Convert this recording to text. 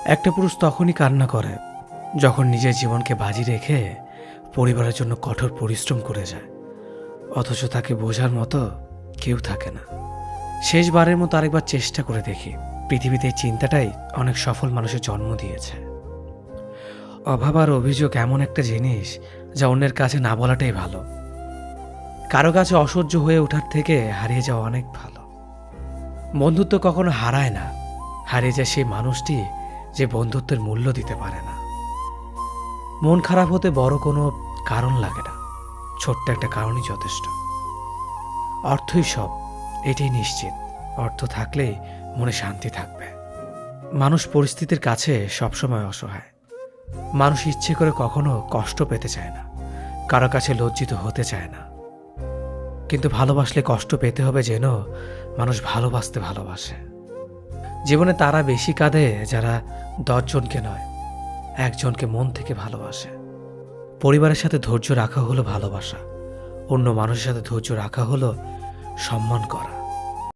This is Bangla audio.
একটা পুরুষ তখনই কান্না করে যখন নিজের জীবনকে বাজি রেখে পরিবারের জন্য কঠোর পরিশ্রম করে যায়, অথচ তাকে বোঝার মতো কেউ থাকে না। শেষবারের মতো আরেকবার চেষ্টা করে দেখি। পৃথিবীতে এই চিন্তাটাই অনেক সফল মানুষের জন্ম দিয়েছে। অভাব আর অভিযোগ এমন একটা জিনিস যা অন্যের কাছে না বলাটাই ভালো। কারো কাছে অসহ্য হয়ে ওঠার থেকে হারিয়ে যাওয়া অনেক ভালো। বন্ধুত্ব কখনো হারায় না, হারিয়ে যায় সেই মানুষটি যে বন্ধুত্বের মূল্য দিতে পারে না। মন খারাপ হতে বড় কোনো কারণ লাগে না, ছোট্ট একটা কারণই যথেষ্ট। অর্থই সব, এটাই নিশ্চিত। অর্থ থাকলেই মনে শান্তি থাকবে। মানুষ পরিস্থিতির কাছে সবসময় অসহায়। মানুষ ইচ্ছে করে কখনো কষ্ট পেতে চায় না, কারো কাছে লজ্জিত হতে চায় না। কিন্তু ভালোবাসলে কষ্ট পেতে হবে যেন মানুষ ভালোবাসতে ভালোবাসে। জীবনে তারা বেশি কাঁদে যারা 10 জনকে নয়, একজনকে মন থেকে ভালোবাসে। পরিবারের সাথে ধৈর্য রাখা হলো ভালোবাসা, অন্য মানুষের সাথে ধৈর্য রাখা হলো সম্মান করা।